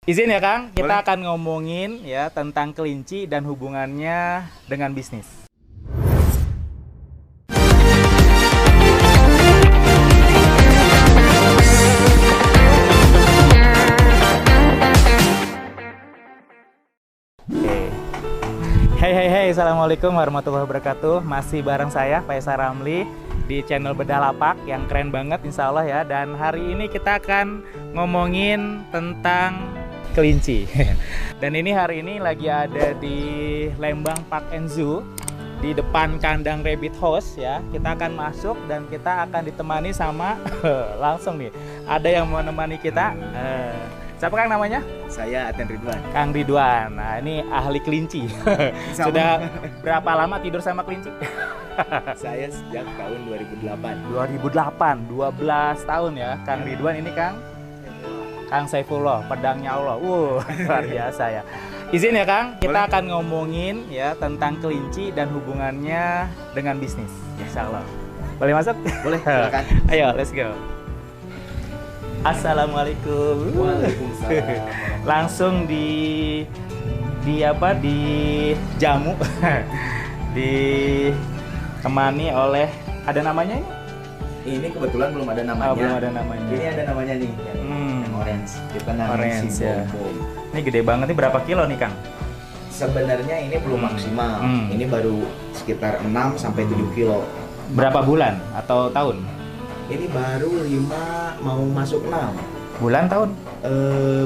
Izin ya Kang, kita Boleh. akan ngomongin ya tentang kelinci dan hubungannya dengan bisnis. Oke. Hey, assalamualaikum warahmatullahi wabarakatuh. Masih bareng saya Faisal Ramli di channel Bedah Lapak yang keren banget insya Allah ya. Dan hari ini kita akan ngomongin tentang kelinci. Dan ini hari ini lagi ada di Lembang Park and Zoo di depan kandang Rabbit House ya. Kita akan masuk dan kita akan ditemani sama langsung nih ada yang mau menemani kita. Siapa Kang namanya? Saya Aten Ridwan. Kang Ridwan. Nah, ini ahli kelinci. Sama. Sudah berapa lama tidur sama kelinci? Saya sejak tahun 2008. 2008, 12 tahun ya. Kang Ridwan ini Kang Saifullah, pedangnya Allah. Luar biasa ya. Izin ya Kang, kita Boleh. akan ngomongin ya tentang kelinci dan hubungannya dengan bisnis. Insya Allah. Boleh masuk? Boleh, silakan. Ayo, let's go. Assalamualaikum. Waalaikumsalam. Langsung di jamu ditemani oleh ada namanya ini? Ini kebetulan belum ada namanya. Oh, belum ada namanya. Ini ada namanya nih, yang orange. Kita namanya Orange, si ya. Bom. Ini gede banget nih, berapa kilo nih Kang? Sebenarnya ini belum maksimal. Ini baru sekitar 6 sampai 7 kilo. Berapa bulan atau tahun? Ini baru 5 mau masuk 6 Bulan tahun?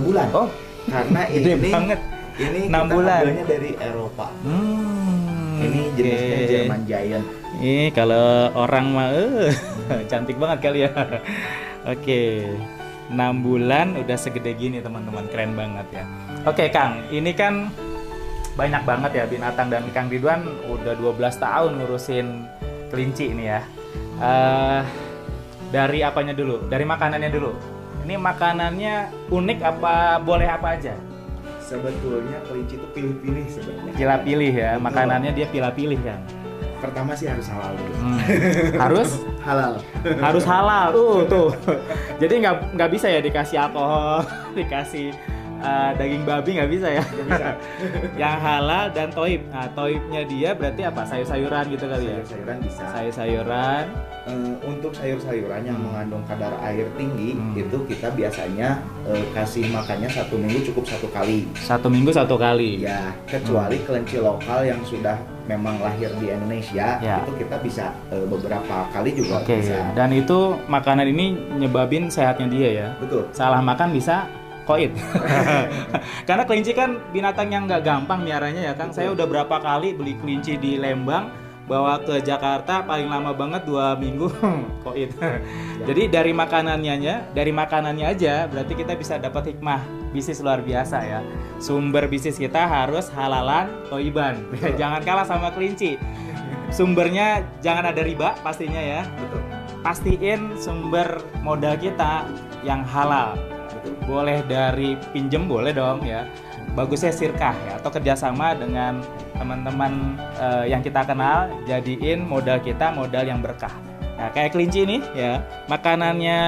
bulan. Oh, Karena gede ini banget. ini 6 kita bulan. ambilnya dari Eropa. Ini jenisnya oke. German Giant. Ini kalau orang mah cantik banget kali ya. Oke. 6 bulan udah segede gini teman-teman, keren banget ya. Oke Kang, ini kan banyak banget ya binatang dan Kang Ridwan udah 12 tahun ngurusin kelinci ini ya. Dari apanya dulu? Dari makanannya dulu. Ini makanannya unik apa boleh apa aja? Sebetulnya kelinci itu pilih-pilih sebenarnya. Pilih-pilih ya, Betul. makanannya dia pilih-pilih kan. Pertama sih harus halal dulu. Harus Halal. harus halal tuh. Jadi nggak bisa ya dikasih alkohol, dikasih daging babi nggak bisa ya. Nggak bisa. Yang halal dan toib. Nah toibnya dia berarti apa? Sayur-sayuran gitu kali ya. Sayur-sayuran bisa. Sayur-sayuran. Untuk sayur-sayuran yang mengandung kadar air tinggi itu kita biasanya kasih makannya 1 minggu cukup 1 kali. 1 minggu 1 kali. Ya, kecuali kelinci lokal yang sudah memang lahir di Indonesia Ya. itu kita bisa beberapa kali juga Oke. bisa. Dan itu makanan ini nyebabin sehatnya dia ya. Betul. Salah makan bisa koit. Karena kelinci kan binatang yang nggak gampang miaranya ya Kang. Saya udah berapa kali beli kelinci di Lembang, bawa ke Jakarta paling lama banget 2 minggu koit. Jadi dari makanannya aja berarti kita bisa dapat hikmah bisnis luar biasa ya. Sumber bisnis kita harus halalan toiban. Jangan kalah sama kelinci. Sumbernya jangan ada riba pastinya ya. Betul. Pastiin sumber modal kita yang halal. Boleh dari pinjem boleh dong ya. Bagusnya sirkah ya atau kerjasama dengan teman-teman yang kita kenal, jadiin modal kita modal yang berkah. Nah, kayak kelinci ini ya, makanannya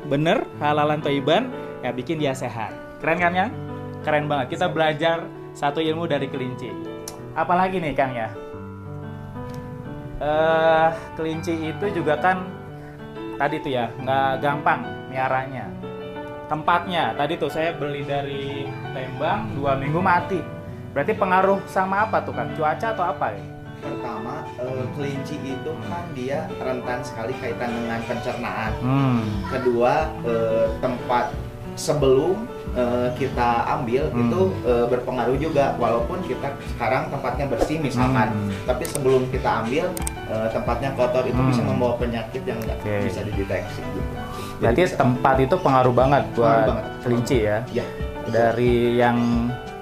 bener, halalan toiban, ya bikin dia sehat. Keren kan Kang? Keren banget. Kita belajar satu ilmu dari kelinci. Apalagi nih Kang ya? Kelinci itu juga kan tadi tuh ya nggak gampang miaranya. Tempatnya tadi tuh saya beli dari Lembang 2 minggu mati. Berarti pengaruh sama apa tuh Kang? Cuaca atau apa ya? Pertama, kelinci itu kan dia rentan sekali kaitan dengan pencernaan. Kedua, tempat sebelum kita ambil itu berpengaruh juga. Walaupun kita sekarang tempatnya bersih misalkan, tapi sebelum kita ambil tempatnya kotor itu bisa membawa penyakit yang nggak Oke. bisa dideteksi. Gitu. Berarti bisa- tempat itu pengaruh banget buat Pengaruh banget. kelinci ya. Ya, Dari yang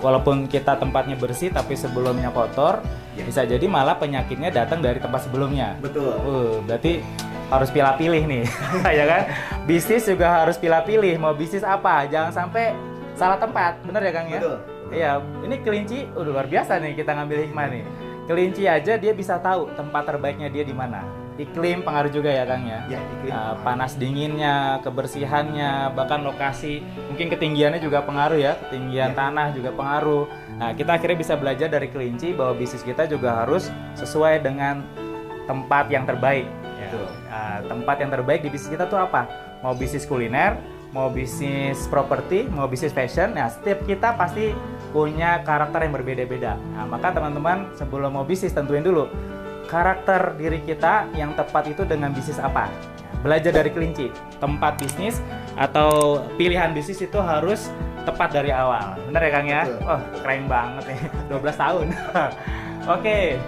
walaupun kita tempatnya bersih tapi sebelumnya kotor, Ya. bisa jadi malah penyakitnya datang dari tempat sebelumnya. betul. Berarti harus pilih-pilih nih, ya kan? Bisnis juga harus pilih-pilih. Mau bisnis apa? Jangan sampai salah tempat, bener ya Kang ya? Betul. Iya, ini kelinci udah luar biasa nih kita ngambil hikmah nih. Kelinci aja dia bisa tahu tempat terbaiknya dia di mana. iklim pengaruh juga ya Kang ya. Ya, iklim. Panas dinginnya, kebersihannya, bahkan lokasi, mungkin ketinggiannya juga pengaruh ya, ketinggian tanah juga pengaruh. Nah, kita akhirnya bisa belajar dari kelinci bahwa bisnis kita juga harus sesuai dengan tempat yang terbaik. Ya. Tempat yang terbaik di bisnis kita tuh apa? Mau bisnis kuliner, mau bisnis properti, mau bisnis fashion. Nah, setiap kita pasti punya karakter yang berbeda-beda. Nah, maka teman-teman sebelum mau bisnis tentuin dulu karakter diri kita yang tepat itu dengan bisnis apa. Belajar dari kelinci, tempat bisnis atau pilihan bisnis itu harus tepat dari awal. Bener ya Kang ya? Oh, keren banget nih, 12 tahun. Oke,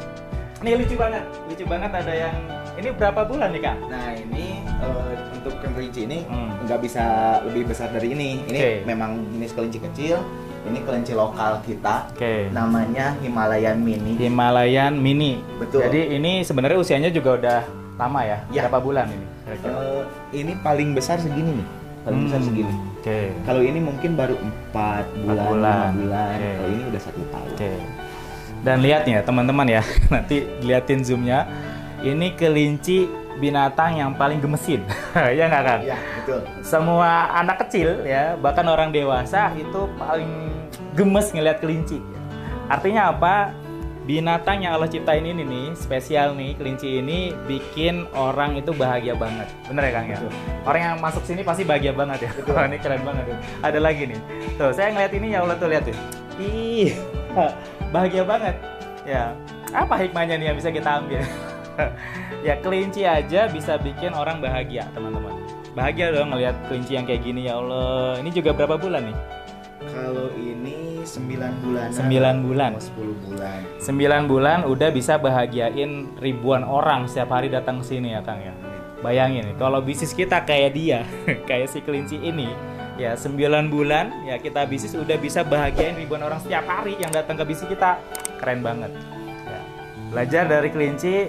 ini lucu banget ada yang, ini berapa bulan nih Kang? Nah ini untuk kelinci ini nggak bisa lebih besar dari ini. Ini memang jenis kelinci kecil. Ini kelinci lokal kita, namanya Himalayan Mini. Himalayan Mini. Betul. Jadi ini sebenarnya usianya juga udah lama ya? Berapa bulan ini? Ini paling besar segini nih, paling besar segini. Kalau ini mungkin baru 4 bulan, 5 bulan. Kalau ini udah 1 tahun. Dan lihat ya teman-teman ya, nanti liatin zoomnya. Ini kelinci binatang yang paling gemesin, ya nggak Kang? Iya, betul. Semua anak kecil ya, bahkan orang dewasa itu paling gemes ngelihat kelinci. Artinya apa? Binatang yang Allah ciptain ini nih, spesial nih, kelinci ini bikin orang itu bahagia banget. Bener ya Kang ya? Betul. Orang yang masuk sini pasti bahagia banget ya. Betul. Ini keren banget tuh. Ada lagi nih. Tuh, saya ngeliat ini ya Allah tuh, lihat tuh. Ih, bahagia banget. Ya, apa hikmahnya nih yang bisa kita ambil? Ya kelinci aja bisa bikin orang bahagia teman-teman. Bahagia dong ngelihat kelinci yang kayak gini ya Allah. Ini juga berapa bulan nih? Kalau ini 9 bulan. 9 bulan. 10 bulan. 9 bulan udah bisa bahagiain ribuan orang setiap hari datang ke sini ya Kang ya. Bayangin nih kalau bisnis kita kayak dia, kayak si kelinci ini, ya 9 bulan ya kita bisnis udah bisa bahagiain ribuan orang setiap hari yang datang ke bisnis kita. Keren banget. Ya. Belajar dari kelinci,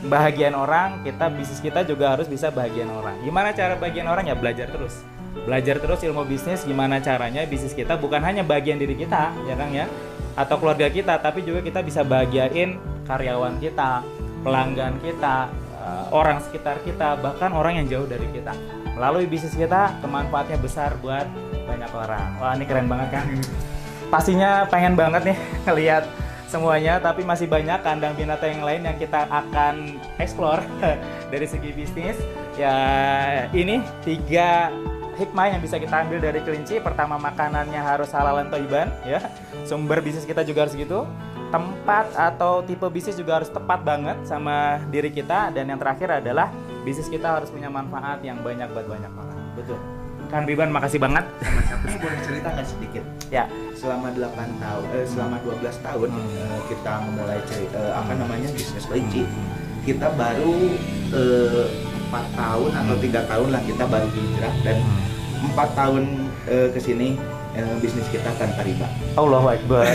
bahagian orang, bisnis kita juga harus bisa bahagian orang. Gimana cara bahagian orang? Ya belajar terus. Belajar terus ilmu bisnis, gimana caranya bisnis kita bukan hanya bagian diri kita, ya Kang ya, atau keluarga kita, tapi juga kita bisa bahagiain karyawan kita, pelanggan kita, orang sekitar kita, bahkan orang yang jauh dari kita. Melalui bisnis kita, kemanfaatnya besar buat banyak orang. Wah, ini keren banget kan? Pastinya pengen banget nih ngelihat semuanya, tapi masih banyak kandang binatang yang lain yang kita akan explore dari segi bisnis. Ya, ini 3 hikmah yang bisa kita ambil dari kelinci. Pertama, makanannya harus halal dan thayyiban ya. Sumber bisnis kita juga harus gitu. Tempat atau tipe bisnis juga harus tepat banget sama diri kita. Dan yang terakhir adalah bisnis kita harus punya manfaat yang banyak buat banyak orang. Betul. Kang Riban, makasih banget. Ini boleh cerita nggak sedikit? Ya. Selama 8 tahun, selama 12 tahun kita memulai bisnis kelinci. Kita baru 4 tahun atau 3 tahun lah kita baru hijrah, dan 4 tahun kesini bisnis kita tanpa riba. Allahu Akbar.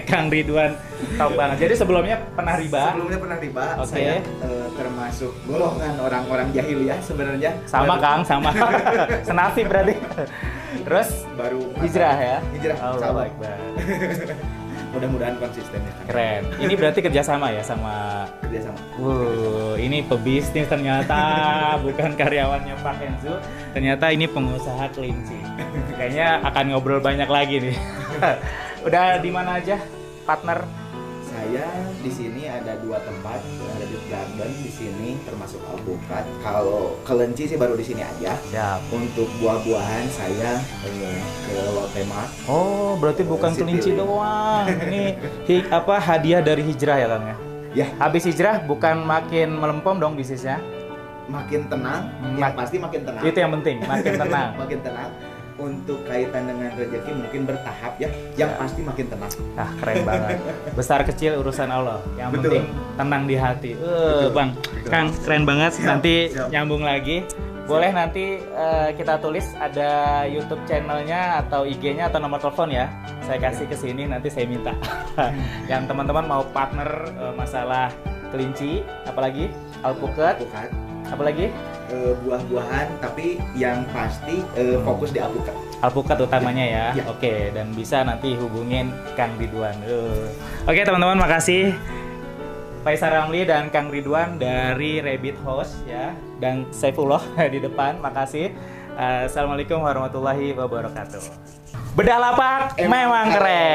Kang Ridwan top banget. Jadi sebelumnya pernah riba? Sebelumnya pernah riba. Okay. Saya termasuk golongan orang-orang jahiliyah sebenarnya. Sama Kang, sama. Senasib berarti. Terus baru hijrah ya? Hijrah. Allahu Akbar. Mudah-mudahan konsisten ya. Keren. Ini berarti kerjasama ya sama? Kerjasama. Ini pebisnis ternyata, bukan karyawannya Pak Enzo. Ternyata ini pengusaha kelinci. Kayaknya akan ngobrol banyak lagi nih. Udah di mana aja, partner? Saya di sini ada 2 tempat, ada di Garden di sini termasuk alpukat. Kalau kelinci sih baru di sini aja. Siap. Untuk buah-buahan saya ke Lotte Mart. Oh, berarti bukan kelinci doang. Ini hadiah dari hijrah ya Kang ya? Ya. Habis hijrah bukan makin melempem dong bisnisnya? Makin tenang, pasti makin tenang. Itu yang penting, makin tenang. Makin tenang. Untuk kaitan dengan rezeki mungkin bertahap ya, yang pasti makin tenang. Ah, keren banget. Besar kecil urusan Allah. Yang penting tenang di hati. Bang, betul. Kang, keren banget. Nanti nyambung lagi. Boleh nanti kita tulis ada YouTube channelnya atau IG-nya atau nomor telepon ya. Saya kasih ke sini, nanti saya minta. Yang teman-teman mau partner masalah kelinci, apalagi alpukat, apalagi buah-buahan, tapi yang pasti fokus di alpukat. Alpukat utamanya ya. Oke, dan bisa nanti hubungin Kang Ridwan. Oke teman-teman, makasih. Faisal Ramli dan Kang Ridwan dari Rabbit House ya, dan Saifullah di depan. Makasih. Assalamualaikum warahmatullahi wabarakatuh. Bedah lapak memang keren.